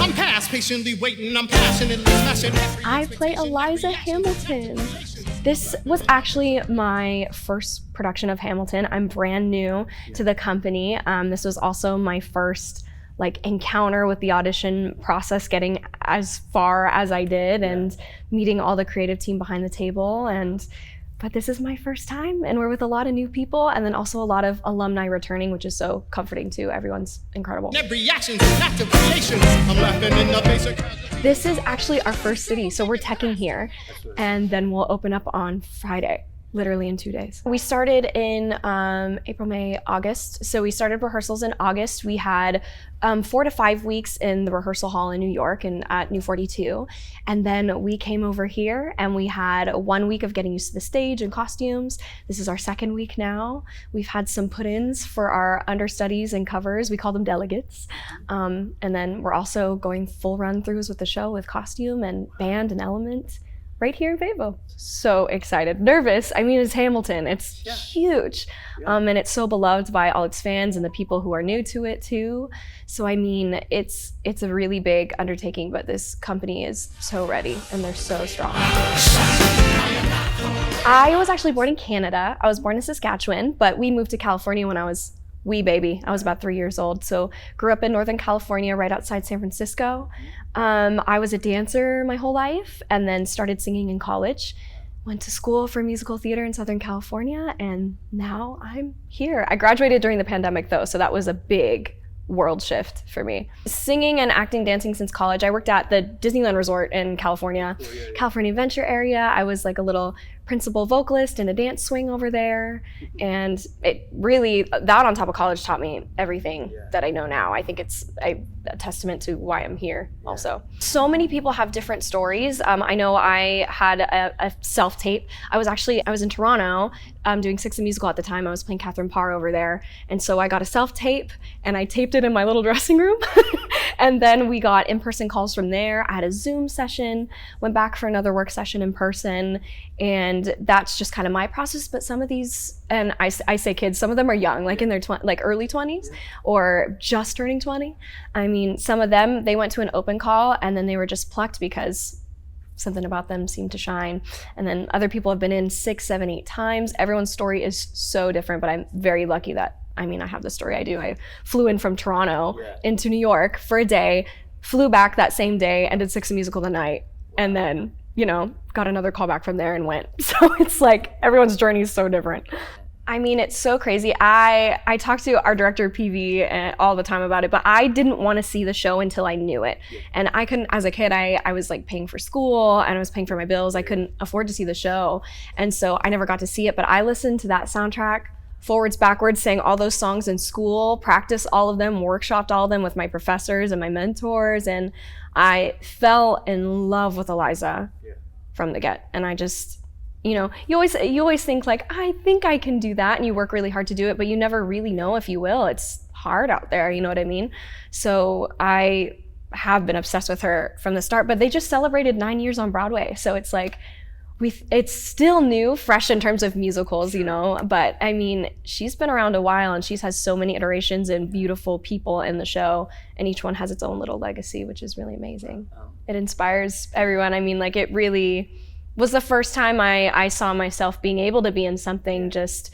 I'm past patiently waiting, I'm passionately smashing. I play Eliza Hamilton. This was actually my first production of Hamilton. I'm brand new to the company. This was also my first encounter with the audition process, getting as far as I did and meeting all the creative team behind the table. But this is my first time, and we're with a lot of new people, and then also a lot of alumni returning, which is so comforting too. Everyone's incredible. This is actually our first city, so we're teching here, and then we'll open up on Friday, literally in 2 days. We started in April, May, August. So we started rehearsals in August. We had 4 to 5 weeks in the rehearsal hall in New York and at New 42. And then we came over here and we had 1 week of getting used to the stage and costumes. This is our second week now. We've had some put-ins for our understudies and covers. We call them delegates. And then we're also going full run-throughs with the show with costume and band and element. Right here in Favo. So excited, nervous. I mean, it's Hamilton, it's huge. And it's so beloved by all its fans and the people who are new to it too. So I mean, it's a really big undertaking, but this company is so ready and they're so strong. I was actually born in Canada. I was born in Saskatchewan, but we moved to California when I was wee baby. I was about 3 years old. So grew up in Northern California, right outside San Francisco. I was a dancer my whole life and then started singing in college. Went to school for musical theater in Southern California, and now I'm here. I graduated during the pandemic though, so that was a big world shift for me. Singing and acting, dancing since college. I worked at the Disneyland Resort in California, California Adventure area. I was like a little principal vocalist in a dance swing over there. And it really, that on top of college taught me everything that I know now. I think it's a testament to why I'm here also. So many people have different stories. I know I had a self-tape. I was in Toronto doing Six the Musical at the time. I was playing Catherine Parr over there. And so I got a self-tape and I taped it in my little dressing room. And then we got in-person calls from there. I had a Zoom session, went back for another work session in person. And that's just kind of my process. But some of these, and I say kids, some of them are young, like in their early 20s or just turning 20. I mean, some of them, they went to an open call and then they were just plucked because something about them seemed to shine. And then other people have been in 6, 7, 8 times. Everyone's story is so different, but I'm very lucky that, I mean, I have the story I do. I flew in from Toronto into New York for a day, flew back that same day and did Six the Musical the night. And then, you know, got another call back from there and went. So it's like everyone's journey is so different. I mean, it's so crazy. I talk to our director PV all the time about it, but I didn't want to see the show until I knew it. And I couldn't, as a kid, I was like paying for school and I was paying for my bills. I couldn't afford to see the show. And so I never got to see it, but I listened to that soundtrack forwards, backwards, sang all those songs in school, practiced all of them, workshopped all of them with my professors and my mentors. And I fell in love with Eliza from the get. And I just, you know, you always think like, I think I can do that. And you work really hard to do it, but you never really know if you will. It's hard out there, you know what I mean? So I have been obsessed with her from the start, but they just celebrated 9 years on Broadway. So it's like, it's still new, fresh in terms of musicals, you know, but I mean, she's been around a while and she's has so many iterations and beautiful people in the show, and each one has its own little legacy, which is really amazing. It inspires everyone. I mean, like, it really was the first time I saw myself being able to be in something, just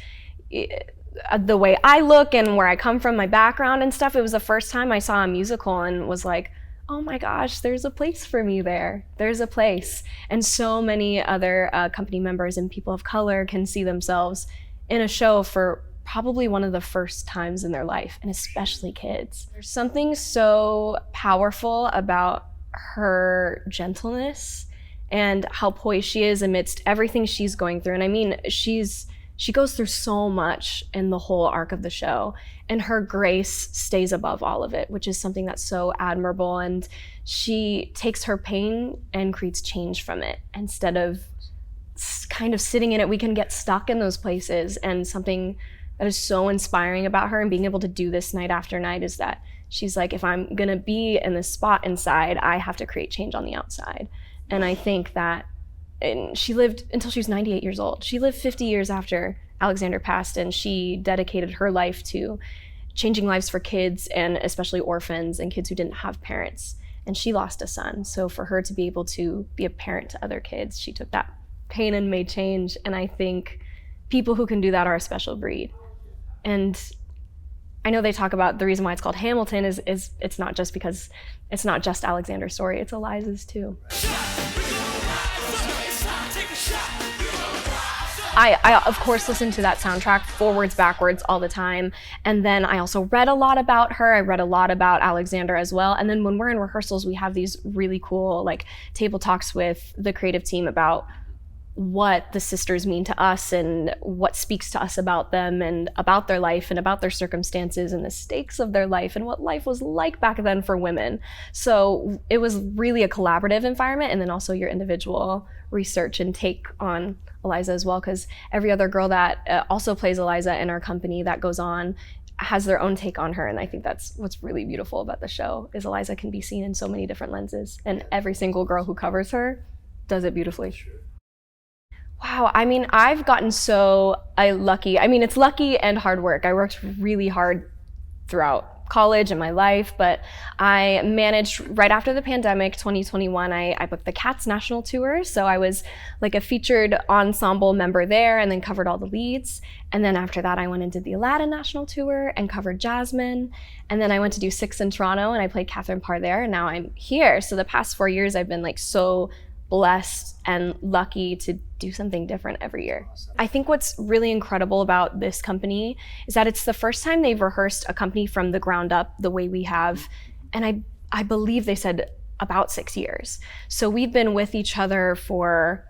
the way I look and where I come from, my background and stuff. It was the first time I saw a musical and was like, oh my gosh, there's a place for me there. There's a place. And so many other company members and people of color can see themselves in a show for probably one of the first times in their life, and especially kids. There's something so powerful about her gentleness and how poised she is amidst everything she's going through. And I mean, she goes through so much in the whole arc of the show, and her grace stays above all of it, which is something that's so admirable. And she takes her pain and creates change from it. Instead of kind of sitting in it, we can get stuck in those places. And something that is so inspiring about her and being able to do this night after night is that she's like, if I'm gonna be in this spot inside, I have to create change on the outside. And I think that, and she lived until she was 98 years old. She lived 50 years after Alexander passed, and she dedicated her life to changing lives for kids, and especially orphans and kids who didn't have parents. and she lost a son. So for her to be able to be a parent to other kids, she took that pain and made change. And I think people who can do that are a special breed. And I know they talk about the reason why it's called Hamilton is it's not just because it's not just Alexander's story, it's Eliza's too. I of course listen to that soundtrack forwards, backwards all the time. And then I also read a lot about her. I read a lot about Alexander as well. And then when we're in rehearsals, we have these really cool like table talks with the creative team about what the sisters mean to us and what speaks to us about them and about their life and about their circumstances and the stakes of their life and what life was like back then for women. So it was really a collaborative environment, and then also your individual research and take on Eliza as well, because every other girl that also plays Eliza in our company that goes on has their own take on her. And I think that's what's really beautiful about the show is Eliza can be seen in so many different lenses, and every single girl who covers her does it beautifully. Wow, I mean, I've gotten so lucky. I mean, it's lucky and hard work. I worked really hard throughout college and my life, but I managed right after the pandemic, 2021, I booked the Cats national tour. So I was like a featured ensemble member there and then covered all the leads. And then after that, I went and did the Aladdin national tour and covered Jasmine. And then I went to do Six in Toronto and I played Catherine Parr there, and now I'm here. So the past 4 years, I've been like so blessed and lucky to do something different every year. I think what's really incredible about this company is that it's the first time they've rehearsed a company from the ground up the way we have. And I believe they said about 6 years. So we've been with each other for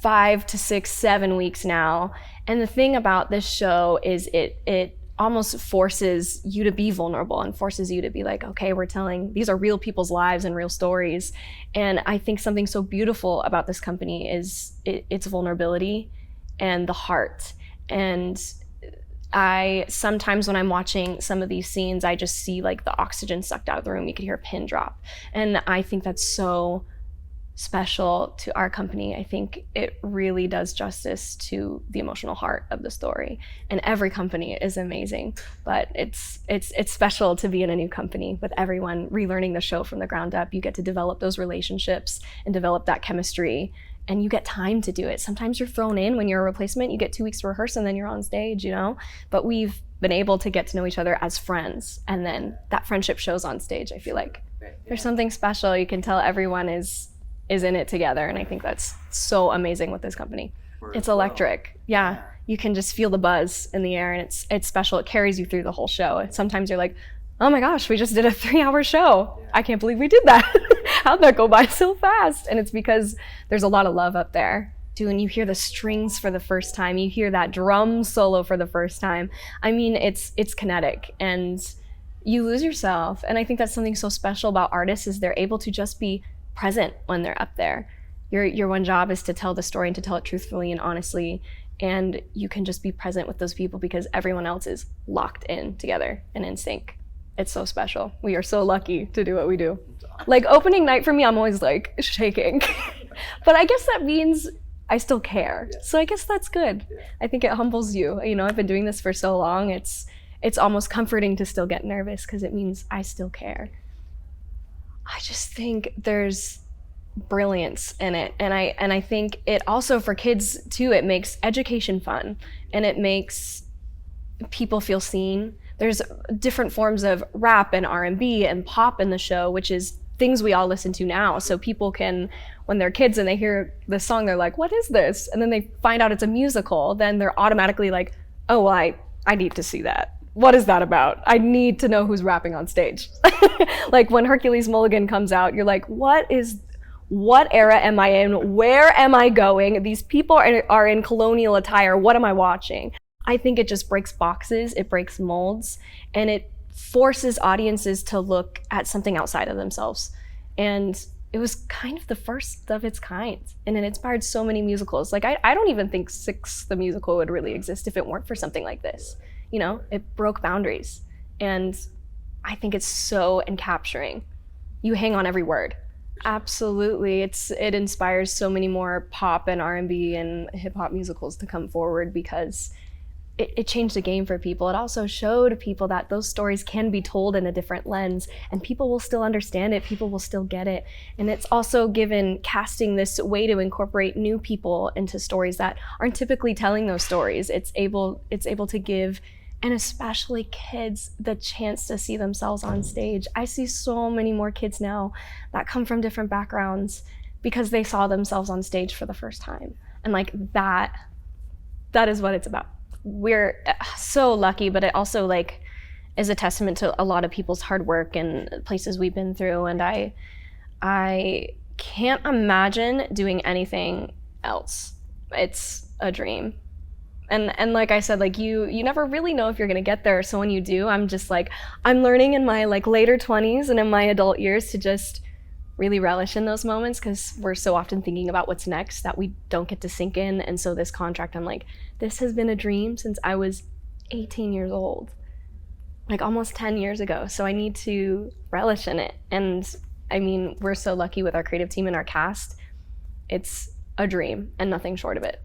5 to 6, 7 weeks now. And the thing about this show is it almost forces you to be vulnerable and forces you to be like, okay, we're telling, these are real people's lives and real stories. And I think something so beautiful about this company is its vulnerability and the heart. And I sometimes when I'm watching some of these scenes, I just see like the oxygen sucked out of the room. You could hear a pin drop. And I think that's so special to our company. I think it really does justice to the emotional heart of the story. And every company is amazing, but it's special to be in a new company with everyone relearning the show from the ground up. You get to develop those relationships and develop that chemistry, and you get time to do it. Sometimes you're thrown in when you're a replacement, you get 2 weeks to rehearse and then you're on stage, you know? But we've been able to get to know each other as friends, and then that friendship shows on stage. I feel like there's something special. You can tell everyone is in it together, and I think that's so amazing with this company. It's electric. Yeah, you can just feel the buzz in the air, and it's special. It carries you through the whole show. Sometimes you're like, oh my gosh, we just did a 3-hour show. I can't believe we did that. How'd that go by so fast? And it's because there's a lot of love up there. When you hear the strings for the first time, you hear that drum solo for the first time. I mean, it's kinetic, and you lose yourself. And I think that's something so special about artists is they're able to just be present when they're up there. Your one job is to tell the story and to tell it truthfully and honestly, and you can just be present with those people because everyone else is locked in together and in sync. It's so special. We are so lucky to do what we do. Like opening night for me, I'm always like shaking, but I guess that means I still care. So I guess that's good. I think it humbles you. You know, I've been doing this for so long. It's almost comforting to still get nervous because it means I still care. I just think there's brilliance in it. And I think it also for kids too, it makes education fun and it makes people feel seen. There's different forms of rap and R&B and pop in the show, which is things we all listen to now. So people can, when they're kids and they hear this song, they're like, what is this? And then they find out it's a musical, then they're automatically like, oh, well, I need to see that. What is that about? I need to know who's rapping on stage. Like when Hercules Mulligan comes out, you're like, what era am I in? Where am I going? These people are in colonial attire. What am I watching? I think it just breaks boxes, it breaks molds, and it forces audiences to look at something outside of themselves. And it was kind of the first of its kind, and it inspired so many musicals. Like I don't even think Six the musical would really exist if it weren't for something like this. You know, it broke boundaries, and I think it's so encapturing. You hang on every word. Absolutely, it inspires so many more pop and R&B and hip hop musicals to come forward because it changed the game for people. It also showed people that those stories can be told in a different lens, and people will still understand it, people will still get it. And it's also given casting this way to incorporate new people into stories that aren't typically telling those stories. It's able to give, and especially kids, the chance to see themselves on stage. I see so many more kids now that come from different backgrounds because they saw themselves on stage for the first time. And like that is what it's about. We're so lucky, but it also like is a testament to a lot of people's hard work and places we've been through. And I can't imagine doing anything else. It's a dream. And like I said, like you never really know if you're gonna get there. So when you do, I'm just like, I'm learning in my like later 20s and in my adult years to just really relish in those moments, because we're so often thinking about what's next that we don't get to sink in. And so this contract, I'm like, this has been a dream since I was 18 years old, like almost 10 years ago. So I need to relish in it. And I mean, we're so lucky with our creative team and our cast. It's a dream and nothing short of it.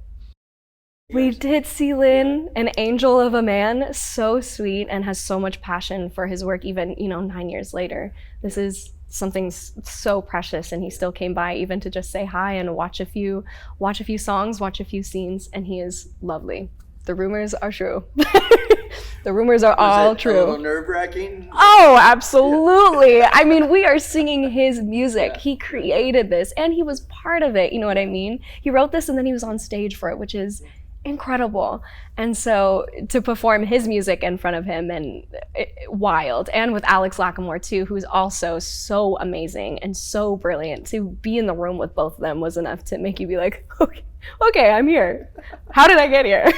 We did see Lin, an angel of a man, so sweet and has so much passion for his work, even, 9 years later. This is something so precious, and he still came by even to just say hi and watch a few songs, watch a few scenes, and he is lovely. The rumors are true. The rumors are all true. Was it a little nerve-wracking? Oh, absolutely. I mean, we are singing his music. Yeah. He created this, and he was part of it, you know what I mean? He wrote this, and then he was on stage for it, which is incredible. And so to perform his music in front of him, and wild, and with Alex Lacamoire too, who's also so amazing and so brilliant, to be in the room with both of them was enough to make you be like, okay, I'm here. How did I get here?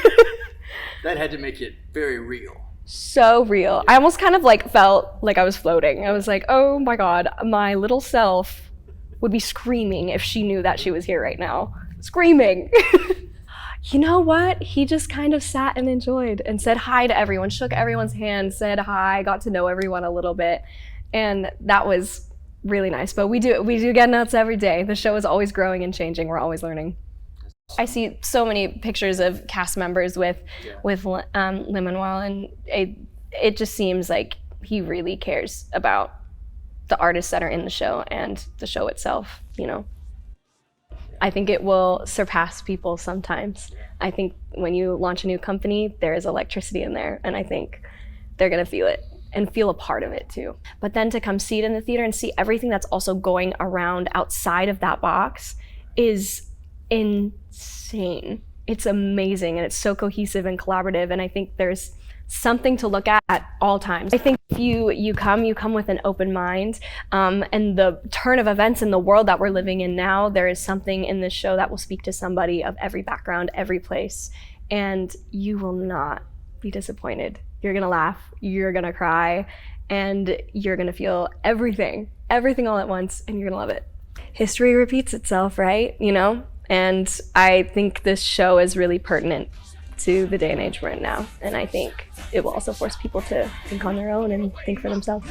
That had to make it very real. So real. I almost kind of like felt like I was floating. I was like, oh my God, my little self would be screaming if she knew that she was here right now. Screaming. You know what? He just kind of sat and enjoyed and said hi to everyone, shook everyone's hand, said hi, got to know everyone a little bit. And that was really nice. But we do get nuts every day. The show is always growing and changing. We're always learning. I see so many pictures of cast members with Lin-Manuel, and it just seems like he really cares about the artists that are in the show and the show itself, I think it will surpass people sometimes. I think when you launch a new company, there is electricity in there, and I think they're gonna feel it and feel a part of it too. But then to come see it in the theater and see everything that's also going around outside of that box is insane. It's amazing, and it's so cohesive and collaborative, and I think there's something to look at all times. I think if you come with an open mind, and the turn of events in the world that we're living in now, there is something in this show that will speak to somebody of every background, every place, and you will not be disappointed. You're gonna laugh, you're gonna cry, and you're gonna feel everything all at once, and you're gonna love it. History repeats itself, right? And I think this show is really pertinent to the day and age we're in now. And I think it will also force people to think on their own and think for themselves.